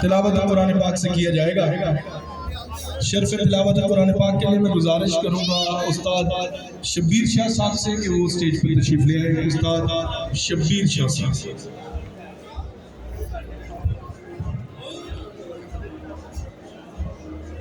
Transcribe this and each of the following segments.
तिलावत कुरान पाक से किया जाएगा। शर्फ तिलावत कुरान पाक के लिए मैं गुजारिश करूँगा उस्ताद शब्बीर शाह साहब से कि वो स्टेज पर तशरीफ ले आए। उस्ताद शब्बीर शाह साहब।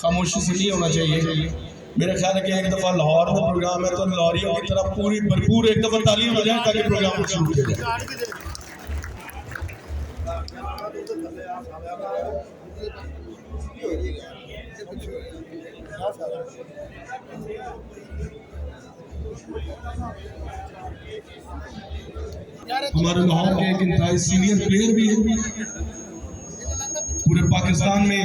खामोशी से नहीं होना चाहिए। मेरा ख्याल है कि एक दफ़ा लाहौर में प्रोग्राम है तो लाहौरियों की तरफ पूरी भरपूर एक दफ़ा तालीम हो जाए ताकि प्रोग्राम शुरू किया जाए। हमारे लाहौर के एक इंतहाई सीनियर प्लेयर भी है, पूरे पाकिस्तान में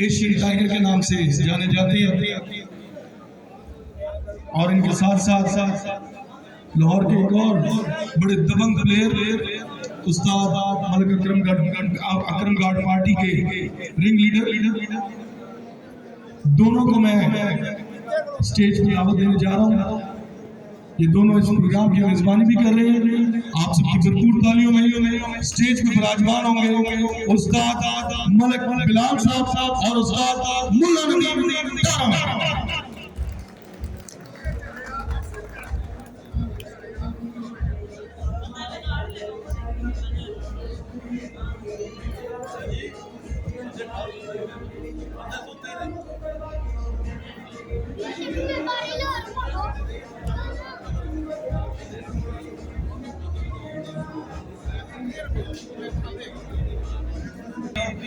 एशियन टाइगर के नाम से जाने जाते हैं और इनके साथ साथ लाहौर के एक और बड़े दबंग प्लेयर उस्ताद मलिक अकरम गार्ड पार्टी के रिंग लीडर दोनों को मैं स्टेज पर दावत देने जा रहा हूँ। ये दोनों इस प्रोग्राम की मेजबानी भी कर रहे हैं। आप सबकी भरपूर तालियों में स्टेज पे विराजमान होंगे उस्ताद मलिक बिलाल साहब और उस्ताद मुल्ला नदीम।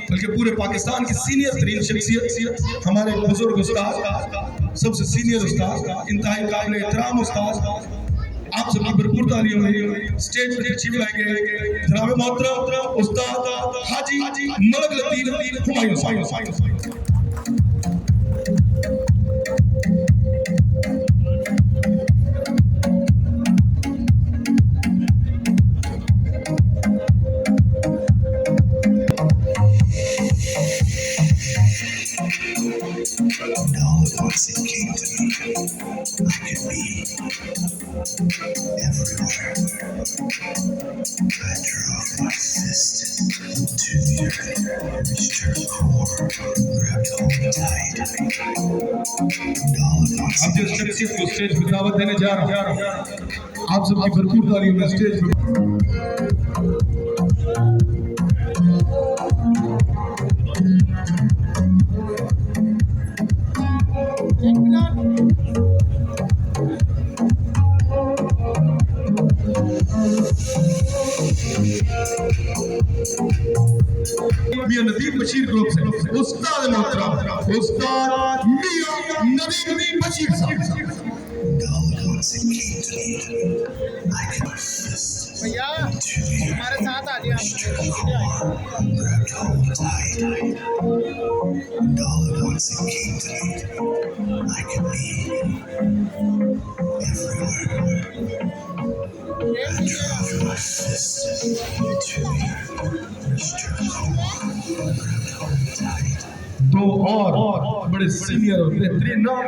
बल्कि पूरे पाकिस्तान की सीनियर तरीन शख्सियत हमारे बुजुर्ग उस्ताद, सबसे सीनियर उस्ताद, इंतहाई काबिल एहतराम उस्ताद, आप सबकी भरपूर तालियों में स्टेज पर तशरीफ लाएंगे जनाब मोहतरम उस्ताद हाजी Malik Latif Humayun. Once it came to me, I could be everywhere. I drove my fist to the earth, reached her core, grabbed hold tight. अब जिस शख्सियत को स्टेज पर दावत देने जा रहा हूं, आप सबकी भरपूर तालियों में स्टेज पर मियां नदीम बशीर ग्रुप से उस्ताद मोहतरम उस्ताद मियां नदीम बशीर साहब। भैया हमारे साथ आ reached her core, grabbed hold tight. And all at once it came to me. I could be everywhere. I drove my fist into the earth, reached her core, grabbed hold tight. दो और बड़े senior और बेहतरीन नाम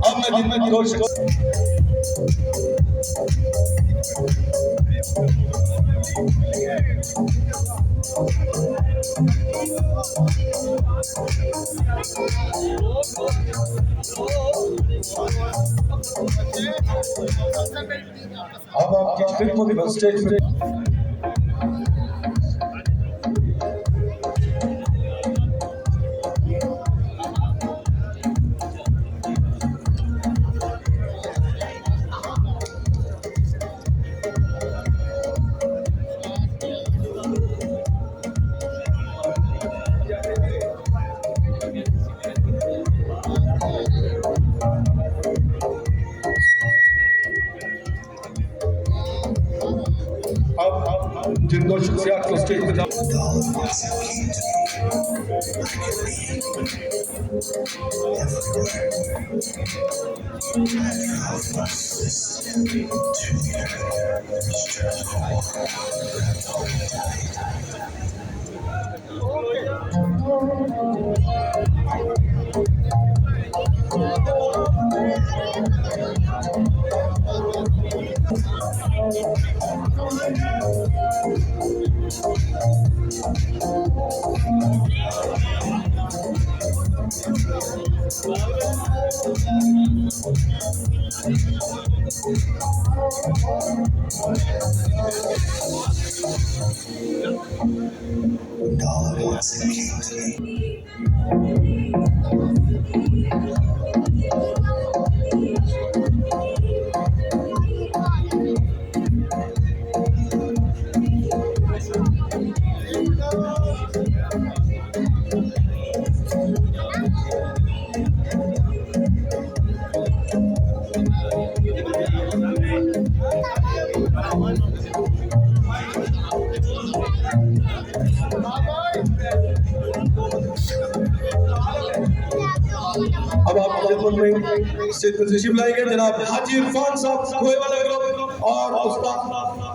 अब मैं कोशिश अब आपकी खिदमत में स्टेज पे अब जिन दो शख्सियात को स्टेज पे And all at once it came to me. अब आप खिदमत में स्टेज पर तशरीफ लाएंगे जनाब हाजी इरफान साहब खोए वाले ग्रुप और उस्ताद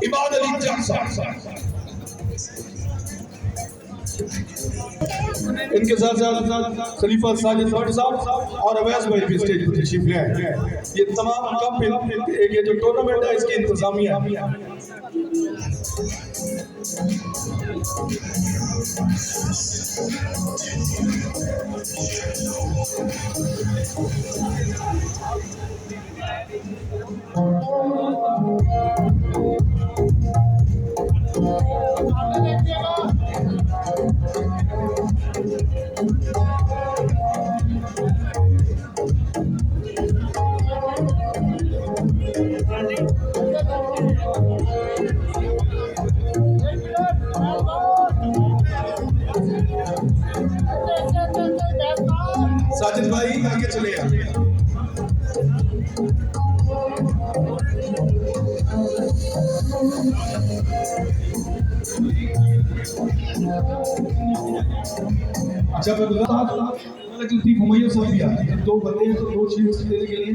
इमाद अली जट साहब। इनके साथ साथ खलीफा साजिद भट्ट साहब और अवैस भाई भी स्टेज पर तशरीफ ले आए। ये तमाम कप एक ये जो टूर्नामेंट है इसकी इंतजामिया साजिद भाई आगे चले आए। अच्छा मैं लतीफ हुमैया साहब भी आते हैं। दो बंदे हैं तो दो चीज देने के लिए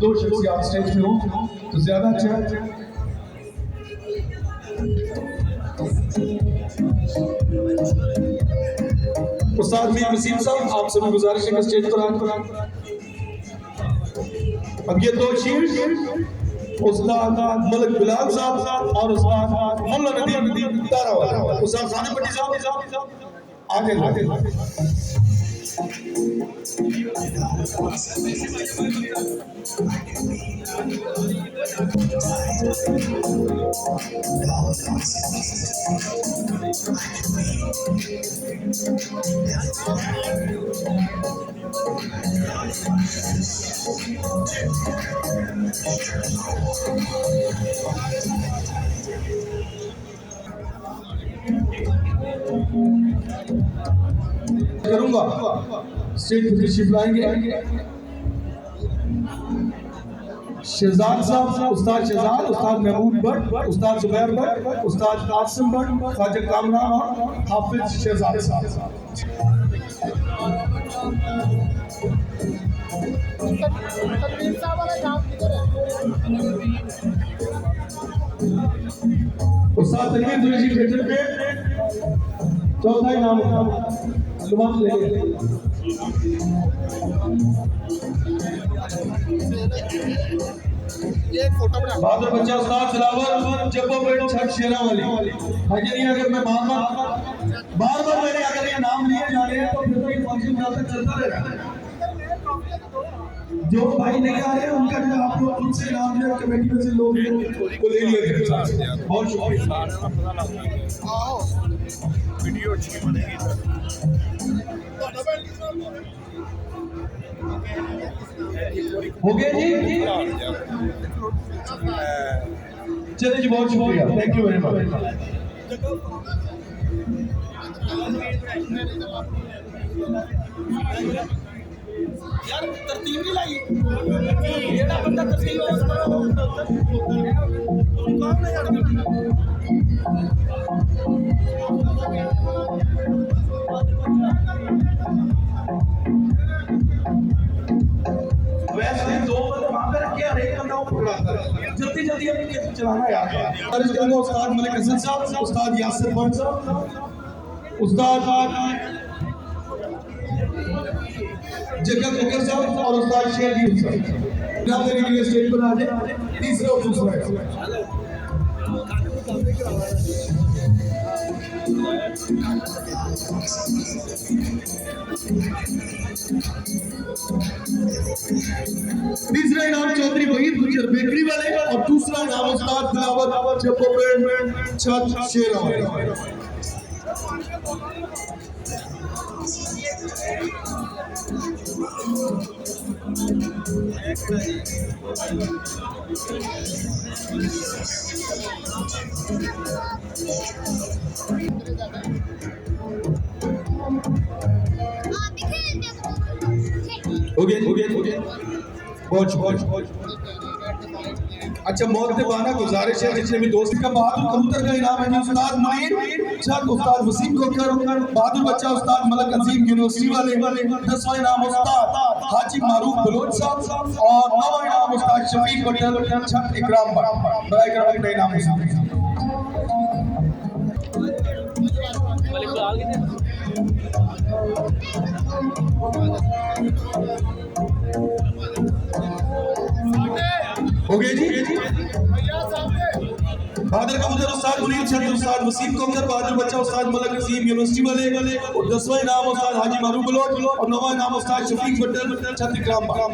दो शख्स आप स्टेज पे हो तो ज्यादा अच्छा है। उस्ताद मीर वसीम साहब आपसे मैं गुजारिश है स्टेज पर आकर अब ये दो शीर उस्ताद मलिक बिलाल साहब और उस्ताद मुल्ला नदीम तारा वाला उस्ताद साने पट्टी साहब आगे आगे all of those करूंगा स्टेज पे तशरीफ लाएंगे शहजाद साहब, उस्ताद शहजाद, उस्ताद महमूद भट्ट, उस्ताद जुबैर भट्ट, उस्ताद कासिम भट्ट, ख्वाजा कामरान, हाफिज शहजाद साहब। उस्ताद तनवीर कुरैशी थिएटर पे चौथा इनाम जुबान ले ये फोटो बना बहादुर बच्चा उस्ताद सिलावर जब्बो पेट छठ शेरा वाली हाजिरी। अगर मैं बार बार मैंने अगर ये नाम लिए जाने हैं तो फिर तो ये फंक्शन जब तक चलता रहेगा। जो भाई नहीं आ रहे हैं उनका जो आप लोग उनसे नाम लिया कमेटी में से लोग को ले लिया गया। बहुत शुक्रिया। वीडियो अच्छी बनेगी। हो गया जी? चलिए जी, बहुत शुक्रिया, थैंक यू वेरी मच। यार तरतीब नहीं लाई जेड़ा बंदा तरतीब है उसको कौन नहीं यार वैसे दो बंदे वहां पे रख के हर एक बंदा को पकड़ाता है। जल्दी जल्दी अपनी केस चलाना यार। और इस करूंगा उस्ताद मलिक हसन साहब, उस्ताद यासिर भट्ट साहब, उस्ताद जगत मुकर साहब और उस्ताद शेरजीत साहब। नाम देने के लिए स्टेज पर आ जाए। तीसरा और दूसरा तीसरा इनाम चौधरी वहीद गुजर बेकरी वाले और दूसरा इनाम उस्ताद दिलावर जब्बो पेट छठ शेरा वाले। हो गया। बहुत अच्छा मौत से बाना गुजारिश है जितने भी दोस्त का बहादुर कबूतर का इनाम है उस्ताद मुनीर छठ, उस्ताद वसीम कोकर, बहादुर बच्चा उस्ताद मलक अजीम यूनिवर्सिटी वाले, 10वां इनाम उस्ताद हाजी मारूफ बलोच साहब और 9वां इनाम उस्ताद शफीक पटेल छठ इकराम भट्ट। बड़ा इकराम का इनाम हो गया जी। बहादुर कबूतर उस्ताद मुनीर छठ, उस्ताद वसीम कोकर, बहादुर बच्चा उस्ताद मलक अजीम यूनिवर्सिटी वाले और 10वां इनाम उस्ताद हाजी मारूफ बलोच और 9वां इनाम उस्ताद शफीक पटेल छठ इकराम भट्ट।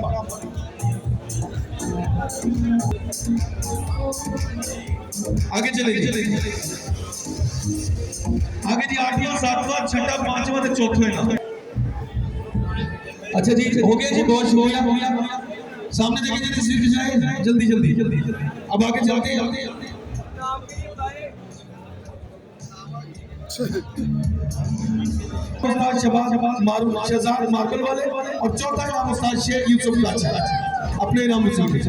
आगे चले आगे जी। 8वां 7वां 6वां 5वां तो 4वां इनाम। अच्छा जी, हो गया जी, बहुत शुक्रिया। सामने देखे जी तस्वीर खिंचाए जल्दी जल्दी। अब आगे चलते हैं। उस्ताद शहबाज मारूफ शहजाद मार्बल वाले और 4था इनाम उस्ताद शेख यूसुफ का अपने इनाम वसूल के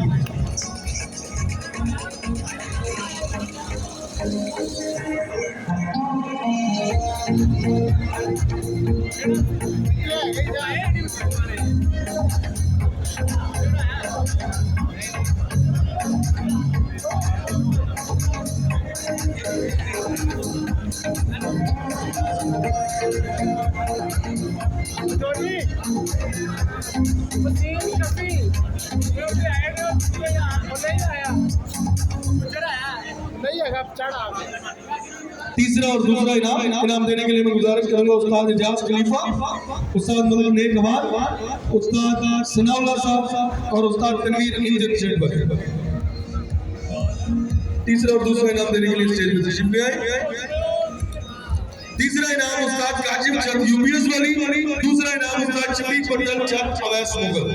तीसरा और दूसरा इनाम देने के लिए मैं गुजारिश करूंगा उस्ताद इजाज खलीफा, उस्ताद मलिक नेक नवाज, उस्ताद सनाउल्लाह साहब और उस्ताद तनवीर इंजन शेख। तीसरा और दूसरा इनाम देने के लिए स्टेज पे तशरीफ ले आए। तीसरा इनाम उस्ताद काजिम चंद यूपीएस वाली, दूसरा इनाम उस्ताद शफीक पटेल चंद अवैस मुगल।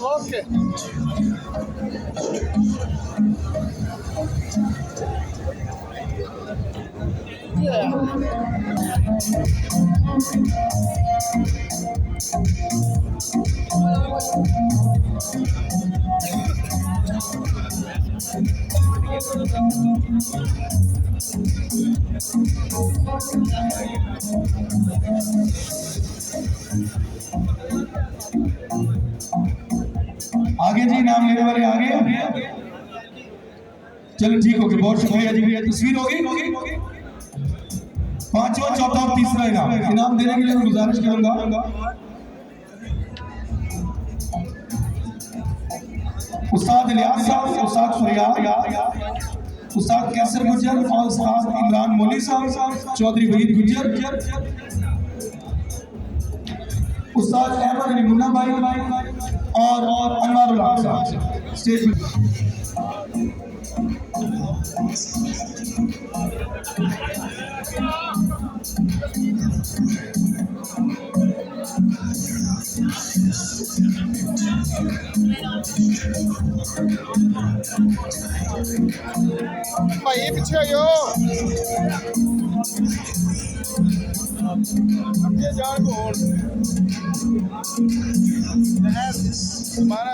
ओके आगे जी, नाम लेने वाले आगे। चलो ठीक हो गया, बहुत शुक्रिया जी। तस्वीर होगी। पांचवा, चौथा और तीसरा इनाम देने के लिए मैं गुजारिश करूंगा उस्ताद इलियास साहब, उस्ताद फरियाद, उस्ताद कैसर गुजर और उस्ताद इमरान मौली साहब, चौधरी वहीद गुजर, उस्ताद अहमद अली मुन्ना भाई और अनवारुल हक साहब स्टेज में। भाई पीछे आयो ये जान को हमारा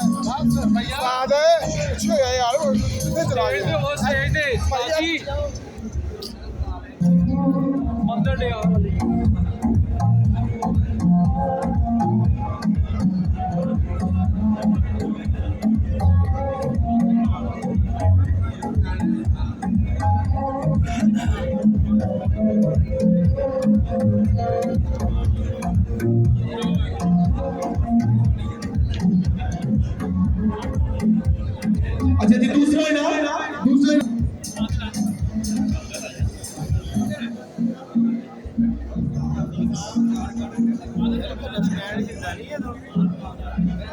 भैया साद पीछे आया यार कितने चला गया वो स्टेज पे भाई मंदिर ले आओ अच्छा जी, दूसरा इनाम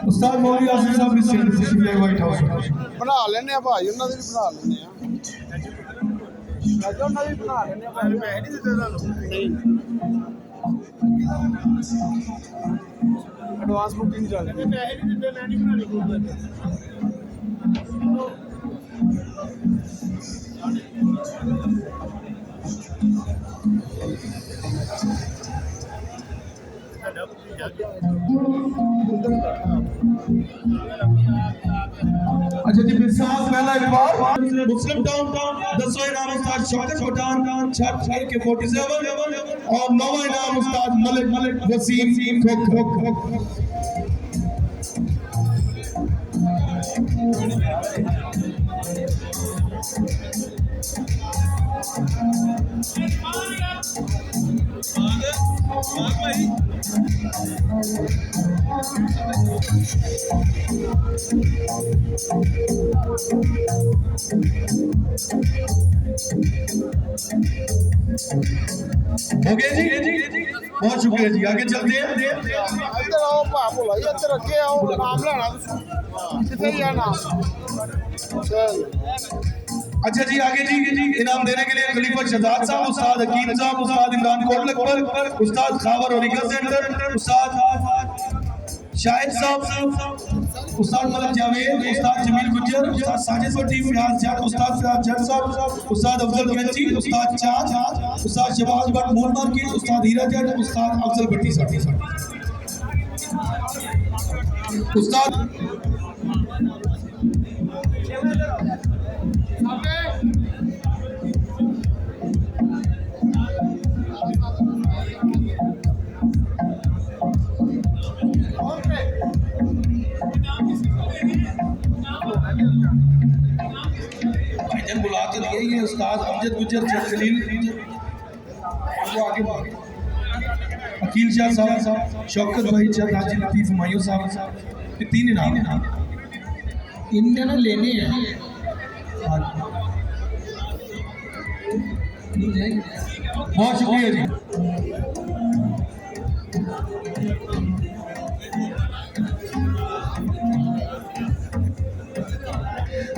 उस्ताद मौली आसिफ साहब ने तशरीफ ले व्हाइट हाउस बना लेने भाई उन्होंने भी बना लेने राजा उन्होंने भी बना लेने भाई मैं नहीं देता नहीं एडवांस बुकिंग चल रही है मैं नहीं देता मैं नहीं बनानी अच्छा जी, फिर साहब पहला एक बार मुस्लिम टाउन 10वां इनाम उस्ताद शौकत पठान छठ के 47 और 9वां इनाम उस्ताद मलिक वसीम खोख। हो गया जी, बहुत शुक्रिया जी। आगे चलते हैं। ਇੱਧਰ ਆਓ ਭਾਪੋ ਲਈ ਇੱਧਰ ਅੱਗੇ ਆਓ ਨਾਮ ਲੈਣਾ ਤੁਸੀਂ ਕਿੱਥੇ ਜਾਣਾ चल अच्छा जी, आगे जी इनाम देने के लिए खलीफा शहजाद साहब, उस्ताद हकीम साहब, उस्ताद इमरान कोटल अकबर, उस्ताद खावर और इकल सेंटर, उस्ताद शाहिद साहब, उस्ताद मलक जावेद, उस्ताद जमील गुज्जर, उस्ताद साजिद भट्टी, फियाज जट, उस्ताद फियाज जट साहब, उस्ताद अफजल कैंची, उस्ताद चांद, उस्ताद शबाज भट्ट मूल मार्केट, उस्ताद हीरा जट, उस्ताद अफजल भट्टी साहब, उस्ताद भाईजान बुला तो दिए ये उस्ताद अमजद गुज्जर, जलील वो आगे अकील शाह साहब, शौकत भाई चंद, हाजी लतीफ हुमायूं साहब, ये तीन इनाम इनने ना लेने हैं। बहुत शुक्रिया जी।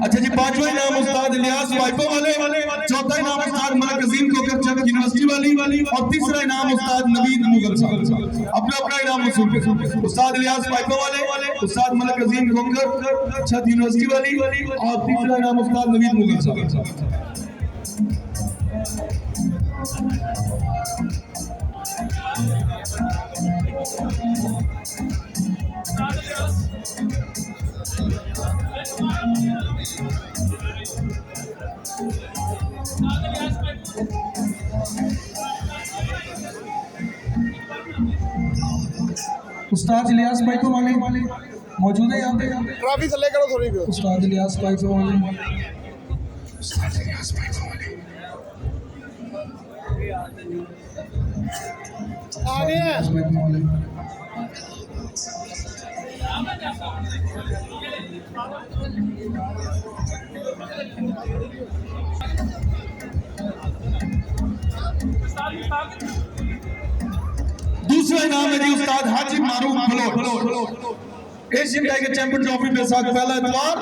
अच्छा जी, पांचवा इनाम उस्ताद इलियास वाइफा वाले, चौथा इनाम उस्ताद मलक अजीम कोकर चक यूनिवर्सिटी वाली, और तीसरा इनाम उस्ताद नवीद मुगल साहब। अपना अपना इनाम वसूल करें। उस्ताद इलियास वाइफा वाले, उस्ताद मलक अजीम कोकर चक यूनिवर्सिटी वाली, और तीसरा इनाम उस्ताद नवीद मुगल साहब। उस्ताद इलियास पाइपो वाले मौजूद है यहाँ पे। ट्रॉफी थल्ले करो थोड़ी भी उस्ताद इलियास पाइपो वाले, उस्ताद इलियास पाइपो वाले आ गए हैं। पाइपो वाले। दूसरा इनाम है जी Ustad Haji Maroof Baloch, Asian tiger champion trophy के साथ पहला इतवार।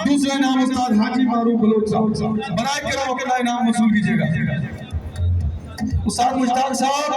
दूसरा इनाम उस्ताद हाजी मारूफ बलोच साहब, बनाए के रहो अपना इनाम वसूल कीजिएगा। उस्ताद मुश्ताक साहब,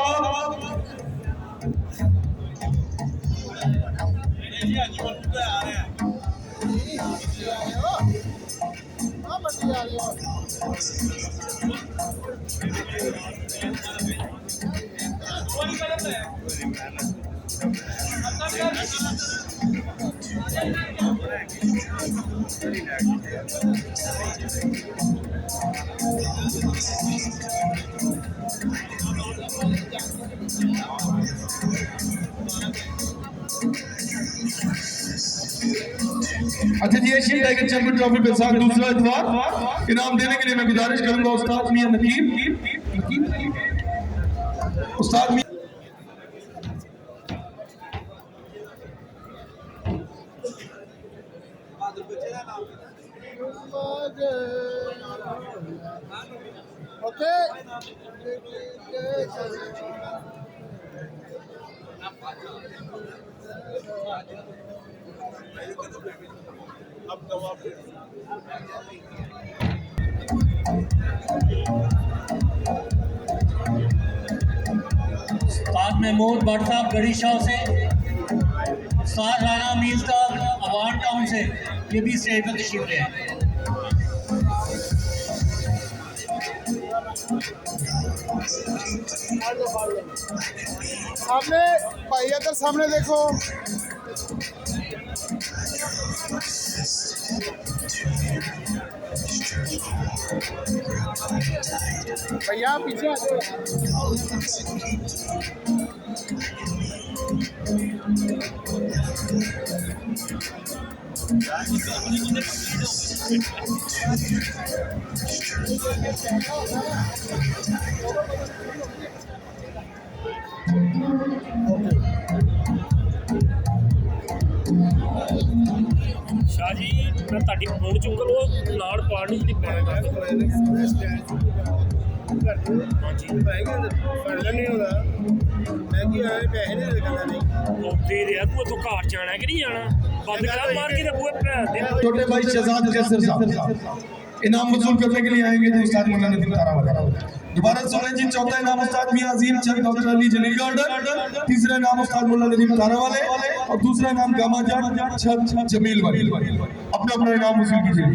अच्छा जी, एशियन टाइगर चैंपियन ट्रॉफी के साथ दूसरा इतवार इनाम देने के लिए मैं गुजारिश करूंगा उस्ताद मियां नकीम, उस्ताद मियां ओके उस्ताद महमूद भट्ट साहब गढ़ी शाह से, उस्ताद राना मील साहब अवान टाउन से, ये भी स्टेज पर तशरीफ ले आए। सामने भाई इधर सामने देखो। भैया पीछे आ जाओ। शाह जी मैं ਤੁਹਾਡੀ ਫੋਨ ਚੁੱਕ ਲਓ ਨਾਲ ਪਾਣੀ ਦੀ ਪਾਏਗਾ ਹਾਂਜੀ ਫੜ ਲੈਣੇ ਉਹਦਾ ਮੈਂ ਕੀ ਆਏ ਪੈਸੇ ਨਹੀਂ ਦੇਣਾ ਨਹੀਂ ਉਹ ਦੇ ਰਿਹਾ ਤੂੰ ਇੱਥੋਂ ਘਰ ਜਾਣਾ ਕਿ ਨਹੀਂ ਜਾਣਾ ਬੰਦ ਕਰਾ ਮਾਰ ਕੇ ਤੇ ਬੂਹੇ ਭੈਣ ਦੇ छोटे भाई शहजाद कैसर साहब इनाम वसूल करने के लिए आएंगे तो उस्ताद मौलाना नदीम तारावाला। दोबारा सुने जी, चौथा इनाम उस्ताद मियां अजीम चंद डॉक्टर अली जलील गार्डन, तीसरा इनाम उस्ताद मौलाना नदीम तारावाले और दूसरा इनाम गामाजान छत जमील वाली। अपना अपना इनाम वसूल कीजिए।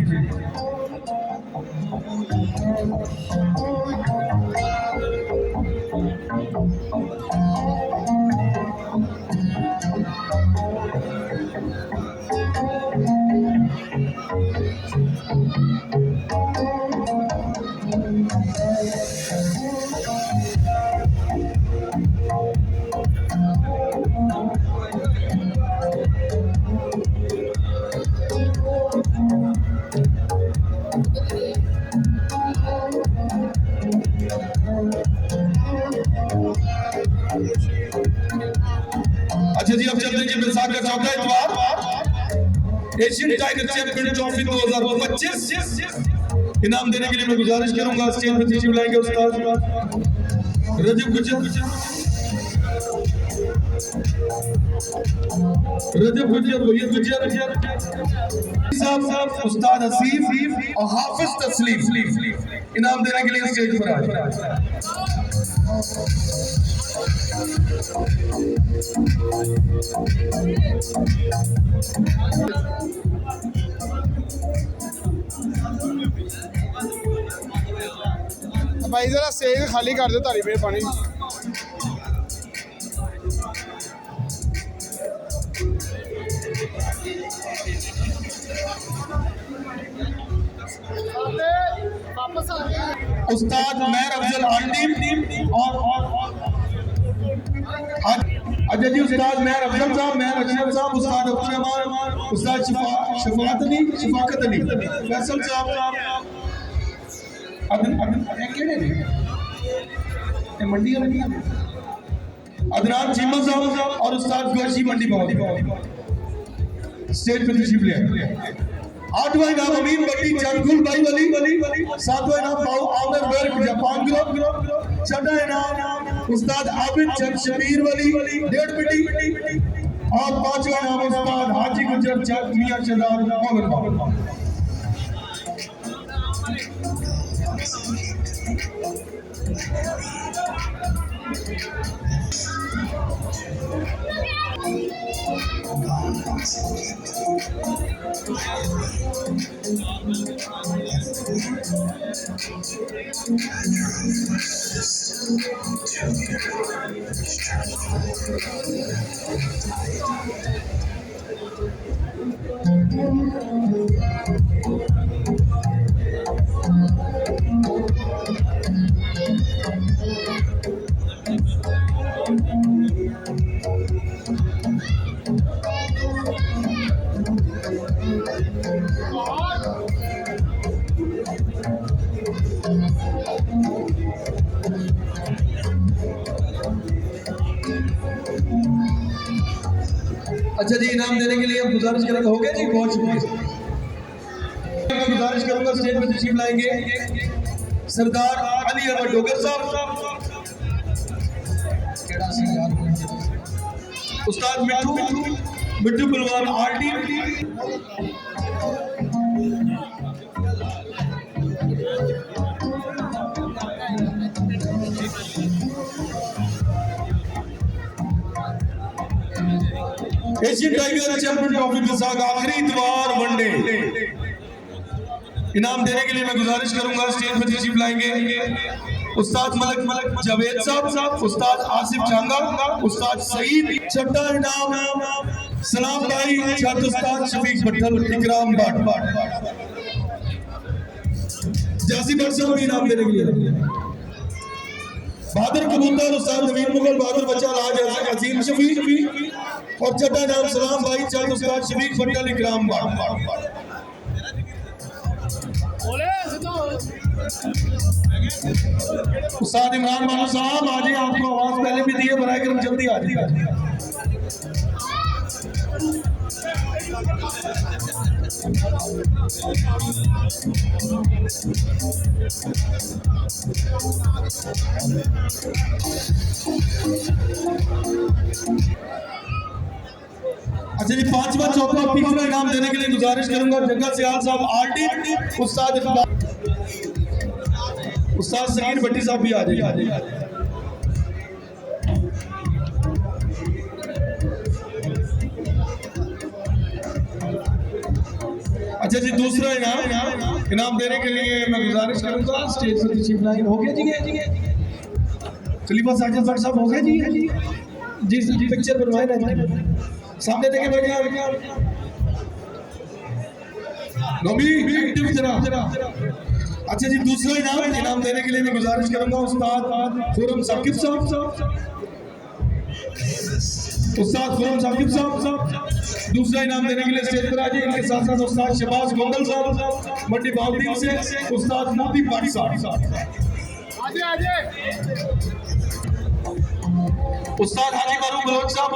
अच्छा जी, अब चलते हैं बैसाख का चौथा इतवार एशियन टाइगर चैंपियन ट्रॉफी 2025 इनाम देने के लिए मैं गुजारिश करूंगा स्टेज पर तशरीफ लाएंगे उस्ताद रजब गुजर साहब, उस्ताद हसीफ और हाफिज तस्लीम इनाम देने के लिए स्टेज पर आए। भाई जरा स्टेज खाली कर दो तारी पे पानी वापस आ गए उस्ताद मेहर अफजल आंटी और अच्छा जी, उस्ताद मेहर अफजल साहब, मेहर अशरफ साहब, उस्ताद अब्दुल रहमान, उस्ताद शफात अली, शफाकत अली, फैसल साहब, मंडी अदनान चीमा साहब और उस्ताद गोशी मंडी बाबा स्टेज पे तशरीफ ले आए। आठवां इनाम अमीन बट्टी चंदगुल भाई वली, सातवां इनाम बाऊ आमिर वर्क जापान ग्रुप, छठा इनाम उस्ताद आबिद चंद शबीर वली 1.5 पेटी और पांचवा इनाम उस्ताद हाजी गुजर चंद मियां शहजाद मोहम्मद। अच्छा जी, इनाम देने के लिए हम गुजारिश करेंगे, हो गया जी, बहुत शुक्रिया। मैं गुजारिश करूंगा स्टेज पर तशरीफ लाएंगे सरदार अली अहमद डोगर साहब, उस्ताद मिट्टू पहलवान RT, Asian tiger champion trophy के साथ आखिरी इतवार वनडे इनाम देने के लिए मैं गुजारिश करूंगा स्टेज पर तशरीफ लाएंगे उस्ताद मलक जावेद साहब, उस्ताद आसिफ चांगा, उस्ताद सईद। छठा इनाम सलाम भाई छठ उस्ताद शफीक भट्टल इकराम बाट जासी बरसा में इनाम देने के लिए बहादुर कबूतर उस्ताद नवीन मुगल, बहादुर बच्चा राज अजीम शफीक और छठा नाम सलाम भाई चंद उस्ताद शफीक भट्टल इकराम बाट। उस्ताद इमरान मानो साहब आज ही आपको आवाज पहले भी दी है, बनाए कर जल्दी आ जाइए। अच्छा जी, पांचवा चौथा और तीसरा इनाम देने के लिए गुजारिश करूंगा जंगल सियाल साहब आरडी, उस्ताद सगीर भट्टी साहब भी आ जाइए। अच्छा जी, दूसरा इनाम देने के लिए मैं गुजारिश करूंगा स्टेज पर तशरीफ लाएं। हो गया जी, खलीफा साजिद भट्ट साहब हो गए जी जी पिक्चर बनवाए ना सामने देखे भैया नबी एक्टिव जरा। अच्छा जी, दूसरा इनाम देने के लिए मैं गुजारिश करूंगा उस्ताद खुरम साकिब साहब। दूसरा इनाम देने के लिए स्टेज पर आ जाइए। इनके साथ साथ उस्ताद शहबाज गोंगल साहब मंडी बाउद्दीन से, उस्ताद मोदी भट्ट साहब, उस्ताद हाजी फारूक बलोच साहब,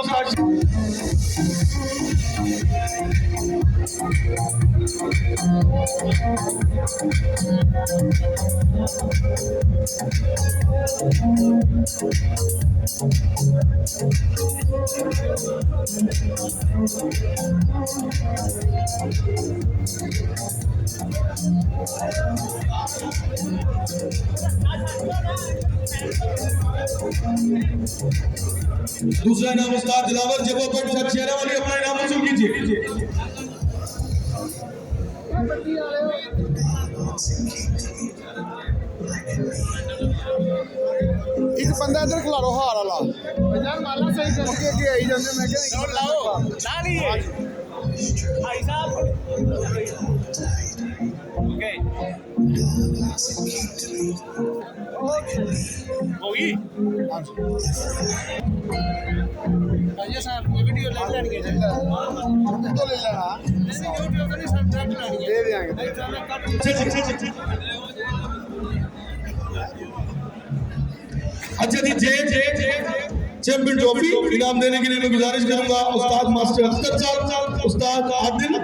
दूसरा इनाम उस्ताद दिलावर जबोपट साहब चेहरा वाली, अपना इनाम वसूल कीजिए। एक बंदा इधर खिला लो हार वाला यार, माला सही कर के के आई जांदे। मैं क्या लाओ ला लिए भाई साहब। ओके होगी ये साहब वीडियो ले लेंगे तो ले लेना वीडियो का नहीं सब्जेक्ट लेंगे दे देंगे। अच्छा जी, चैंपियन ट्रॉफी इनाम देने के लिए मैं गुजारिश करूंगा उस्ताद मास्टर अख्तर साहब, उस्ताद आदिल।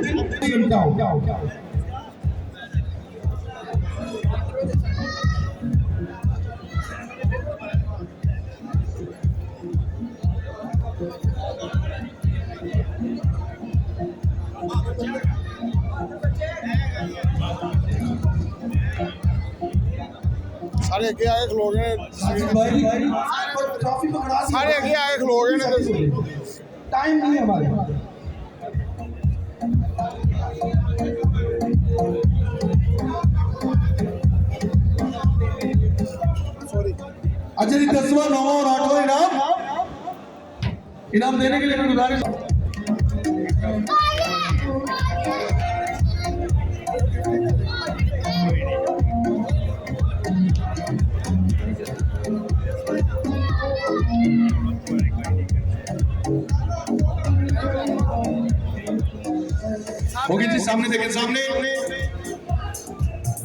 सारे अगे आए खलो गए, सारे अगे आए खलो गए, टाइम नहीं है हमारे। अच्छा जी, 10वां 9वां और 8वां इनाम देने के लिए मैं गुजारिश होगी जी। सामने देखें, सामने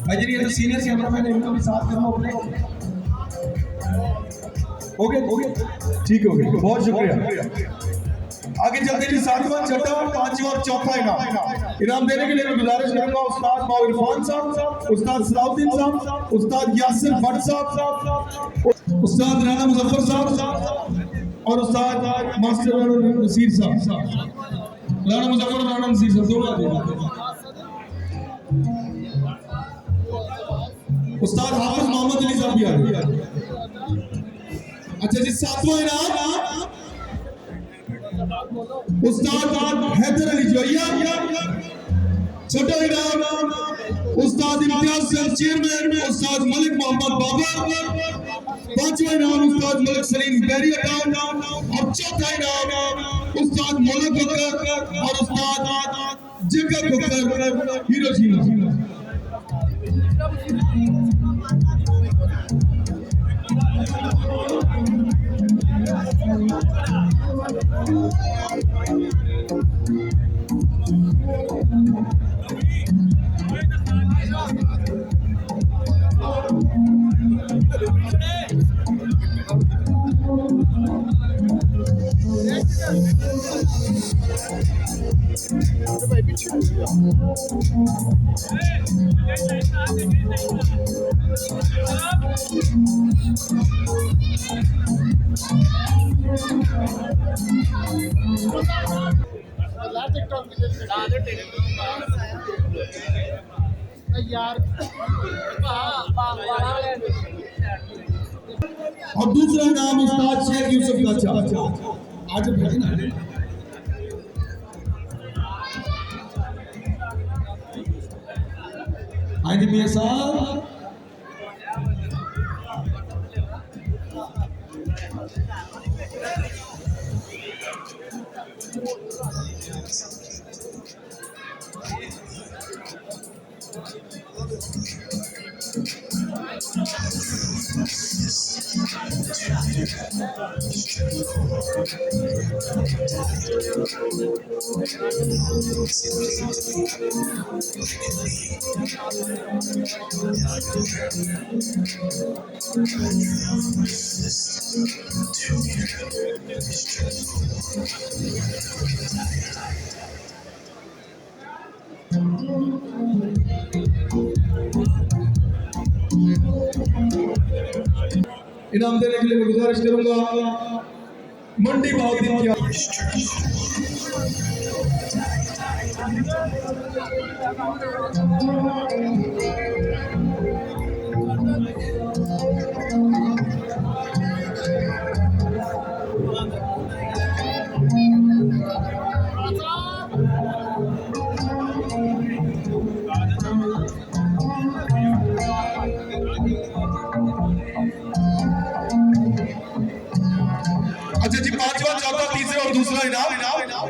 भाई जी, ये तो सीनियर कैमरामैन है, इनको भी साथ करना अपने। हो गया ठीक हो गया, बहुत शुक्रिया। आगे चलते जी, 7वां 6वां 5वां और 4था इनाम देने के लिए मैं गुजारिश करूंगा उस्ताद माओ इरफान साहब, उस्ताद सलाउद्दीन साहब, उस्ताद यासिर भट्ट साहब, उस्ताद राणा मुजफ्फर साहब और उस्ताद मास्टर नसीर साहब। राणा मुजफ्फर और राणा नसीर साहब दोनों आते। उस्ताद हाफिज मोहम्मद अली साहब भी आ गए। अच्छा जी, 7वां इनाम उस्ताद हैदर अली जोइया। छठा इनाम उस्ताद इम्तियाज सर चेयरमैन उस्ताद मलिक मोहम्मद बाबर। 5वां इनाम उस्ताद मलिक सलीम बैरिया। और चौथा इनाम उस्ताद मौलक बकर और उस्ताद जगत बकर हिरोशिमा। भाई पीछे हो गया यार और दूसरा नाम उस्ताद शेख यूसुफ का चाचा आज बैठे ना आज मियां साहब इनाम देने के लिए मैं गुजारिश करूंगा मंडी बाउद्दीन की अच्छा जी पांचवा चौथा तीसरा और दूसरा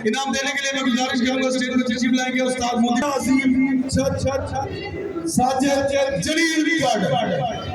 इनाम देने के लिए मैं गुजारिश करूंगा स्टेज पर तशरीफ लाएंगे उस्ताद मुदीर अजीम साजिद जलील गार्ड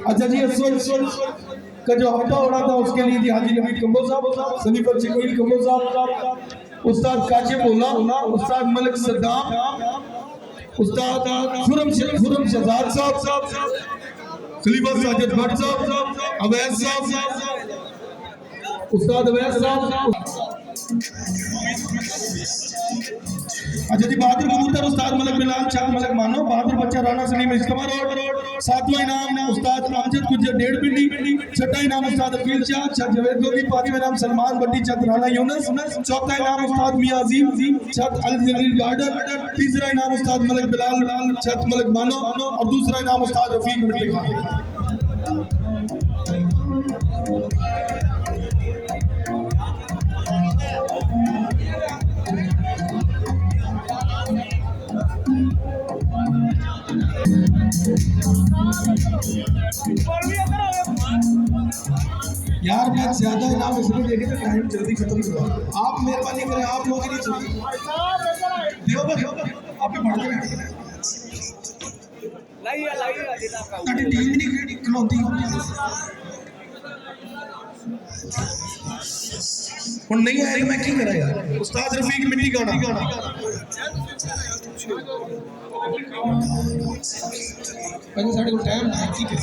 अच्छा जी का जो हफ्ता हो रहा था उसके लिए हाजी नबी कम्बो साहब सनीफर चिकोई कम्बो साहब उस्ताद काशिफ उल्ला उस्ताद मलिक सद्दाम उस्ताद खुरम शहजाद साहब खलीफा साजिद भट्ट साहब अवैस साहब उस्ताद अवैस साहब अच्छा जी बहादुर कबूतर उस्ताद मलिक बिलाल छत मलिक मानो बहादुर बच्चा राणा सलीम इज्तिमा रोड सातवां इनाम उस्ताद अमजद गुज्जर डेढ़ पिंडी छठा इनाम उस्ताद अकील शाह छत जवेद गोगी पांचवा इनाम सलमान बट्टी छत राणा यूनुस चौथा इनाम उस्ताद मियां अजीम छत अल जलील गार्डन तीसरा इनाम उस्ताद मलिक बिलाल छत मलिक मानो और दूसरा इनाम उस्ताद रफीक मिट्टी खान यार मैं ज्यादा इनाम इसलिए देखे तो टाइम जल्दी खत्म हुआ आप मेहरबानी करें आप लोग नहीं सुनिए दियो आप भी पढ़ते हैं ताकि टीम नहीं खलोती और नहीं आएगा मैं क्या करा यार उस्ताद रफीक मिट्टी गाना भाई साढ़े को टाइम ठीक है।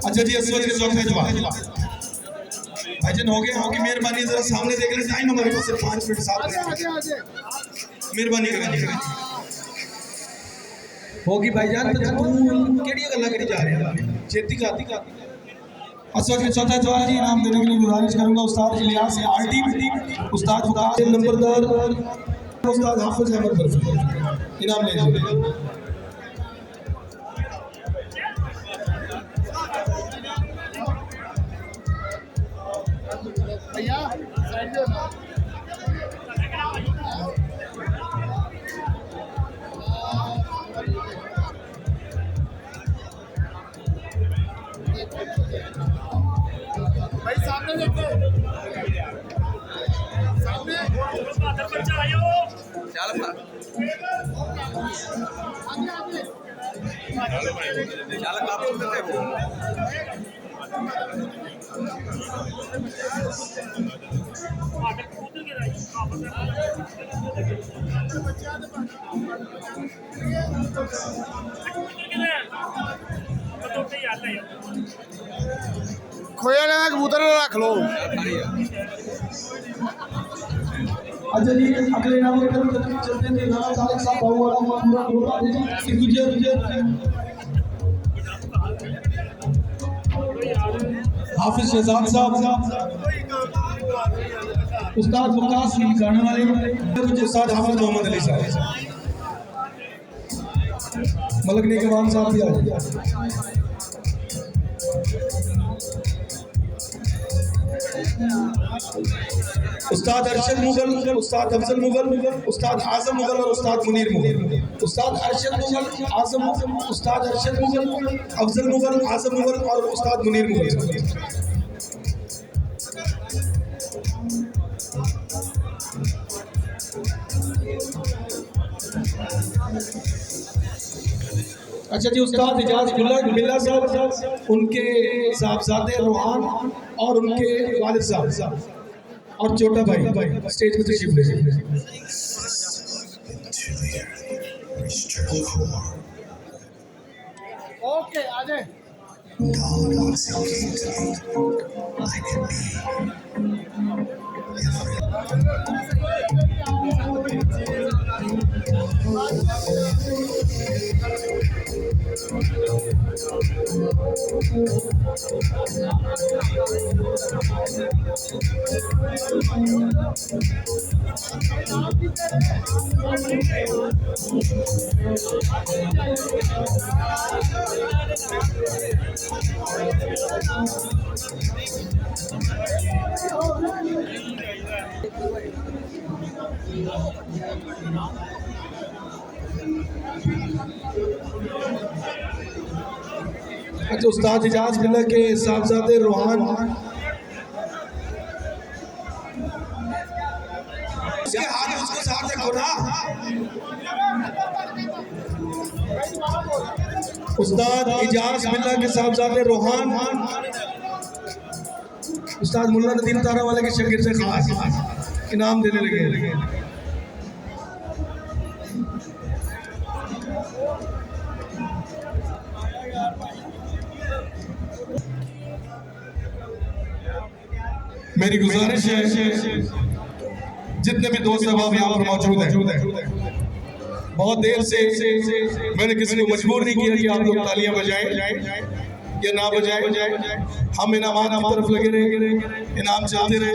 अच्छा जी, अस्वज के चौथे जवाब भाईजान हो गया। आपकी मेहरबानी, जरा सामने देख ले, टाइम हमारे पास सिर्फ 5 मिनट 7 मिनट, मेहरबानी करें होगी भाईजान। तो तू केड़ी गल्ला करी जा रहे हैं छेती का अस्वज के चौथा जवाब जी इनाम देने के लिए गुजारिश करूंगा उस्ताद जी लिहाज से आरटी उस्ताद फुकास नंबरदार उस्ताद हाफिज अहमद बरफी इनाम ले लीजिए। भैया साइड दो ना। भाई सामने देखो, सामने खोया लेना कबूतर रख लो। अच्छा जी, अगले नाम के तरफ चलते हैं। नाम तालिक साहब बहु वाला पूरा ग्रुप जी गुजर हाफिज शहजाद साहब, उस्ताद वकास गाने वाले उस्ताद हाफिज मोहम्मद अली साहब, मलक नेकवान साहब भी आ जाए। उस्ताद अरशद मुगल, उस्ताद अफजल मुगल, उस्ताद आजम मुगल और उस्ताद मुनीर मुगल। उस्ताद अरशद मुगल, आजम, उस्ताद अरशद मुगल, अफजल मुगल, आजम मुगल और उस्ताद मुनीर मुगल। अच्छा जी, उस्ताद इजाज बिल्ला साहब, उनके साहबजादे रूहान और उनके वालिद साहब और छोटा भाई स्टेज पे तशरीफ ले। ओके आ जाए। God wants to keep to me. I can be अच्छा, उस्ताद इजाज बिल्ला के साहबजादे रूहान, उसके हाथ उसको साथ देखो ना। उस्ताद इजाज बिल्ला के साहबजादे रूहान, उस्ताद मुल्ला नदीम तारा वाले के शागिर्द से खास इनाम देने लगे। मेरी गुजारिश है जितने भी दोस्त अहबाब यहाँ पर मौजूद हैं, बहुत देर से मैंने किसी को मजबूर नहीं किया कि आप लोग तालियां बजाएं या ना बजाएं। हम इनामात की तरफ लगे रहे, इनाम चलते रहे,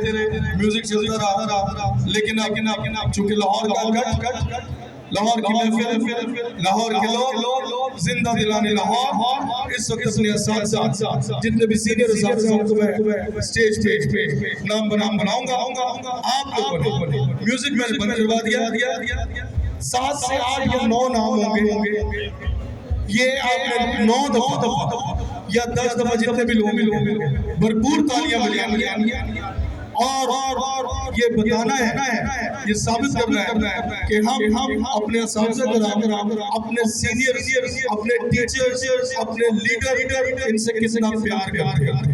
म्यूजिक चलता रहा। लेकिन अब चूंकि लाहौर का गट, लाहौर की महफिल, लाहौर के लोग जिंदा दिलाने लाहौर, इस वक्त अपने साथ जितने भी सीनियर साथी हैं उनको मैं स्टेज पे नाम बनाऊंगा। आप लोगों ने म्यूजिक मैंने बंद करवा दिया। 7 से 8 या 9 नाम होंगे। ये आपने 9 दफा या 10 दफा जितने भी लोग भरपूर तालियां बजाएंगे और ये बताना है, ये साबित करना है कि हम अपने अपने सीनियर, अपने टीचर्स, अपने लीडर इनसे कितना प्यार करते हैं।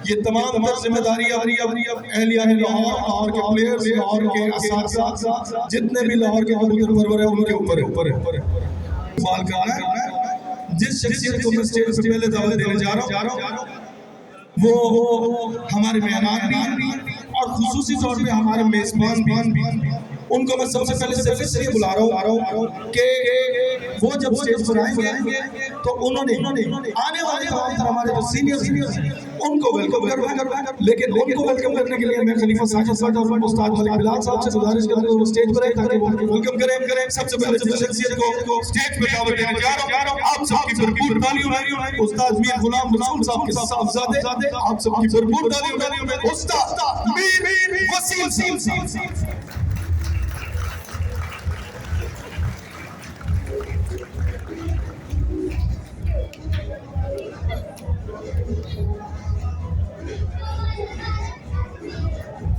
ये तमाम जिम्मेदारियां अहलिया लाहौर के प्लेयर्स, लाहौर के असातिज़ा, जितने भी लाहौर के कबूतर परवर है उनके ऊपर सवाल करना है। जिस शख्सियत को मैं स्टेज पे पहले दावत देने जा रहा हूँ वो हमारे मेहमान भी और खुसूसी तौर पे हमारे मेजबान भी। उनको मैं सबसे पहले सिर्फ इसलिए बुला रहा हूँ कि वो जब स्टेज पर आएंगे तो उन्होंने आने वाले हमारे जो सीनियर उनको वेलकम करना। लेकिन उनको वेलकम करने के लिए मैं खलीफा साजिद साहब और उस्ताद मलिक बिलाल साहब से गुजारिश करूंगा वो स्टेज पर आए ताकि वो वेलकम करें। सबसे पहले जिस शख्सियत को स्टेज पर दावत देने जा रहा हूं, आप सबकी भरपूर तालियों, उस्ताद मीर गुलाम रसूल साहब के साहबजादे, आप सबकी भरपूर तालियों, उस्ताद मीर वसीम साहब।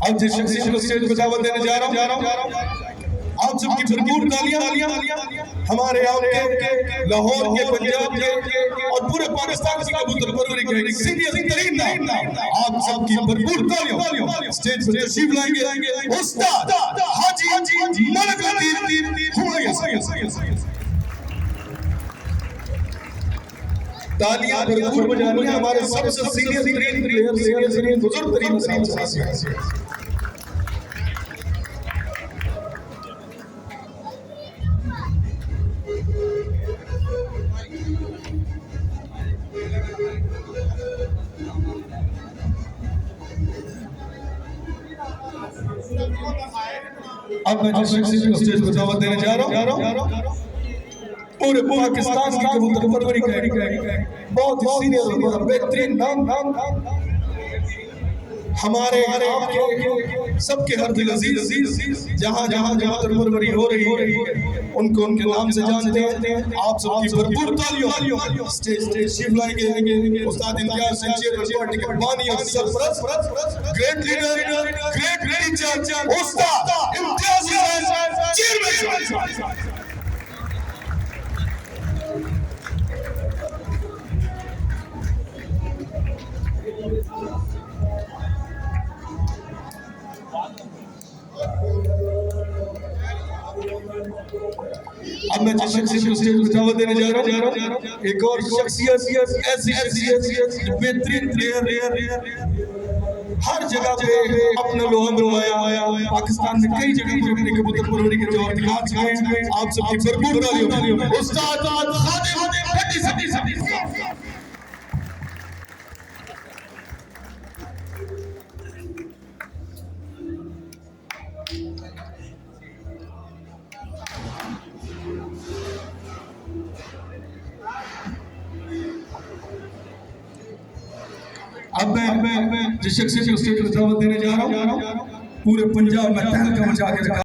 अब जिस शख्सियत को स्टेज पर दावत देने जा रहा हूं, आप सबकी भरपूर तालियां हमारे आपके लाहौर के, पंजाब के और पूरे पाकिस्तान की कबूतर परवरी के सीनियर तरीन नाम, आप सबकी भरपूर तालियां स्टेज पर तशरीफ लाएंगे उस्ताद हाजी मलिक लतीफ। तालियां भरपूर बजानी है हमारे सबसे सीनियर तरीन प्लेयर, सीनियर बुजुर्ग तरीन साथी। अब मैं जिस शख्सियत को स्टेज पर दावत देने जा रहा हूं पूरे पाकिस्तान की कबूतर परवरी का बहुत ही सीनियर और बेहतरीन नाम हमारे आपके सबके हर दिल अजीज जहां कबूतर परवरी हो रही है उनको उनके नाम से जानते हैं। आप सबकी भरपूर तालियों स्टेज तशरीफ लाएंगे उस्ताद इम्तियाज शमशेर पार्टी के बानी और सरपरस्त, ग्रेट लीडर, ग्रेट टीचर उस्ताद इम्तियाज चेयरमैन। अब मैं जिस शख्सियत को स्टेज पर दावत देने जा रहा हूं एक और शख्सियत, ऐसी शख्सियत बेहतरीन प्लेयर, हर जगह पे अपना लोहा मनवाया, पाकिस्तान में कई जगह पर अपने कबूतर परवरी के जोर दिखा चुके हैं। आप सबकी भरपूर तालियों उस्ताद अब मैं जिस शख्सियत को स्टेज पर दावत देने जा रहा हूं पूरे पंजाब में तहलका मचा के रखा।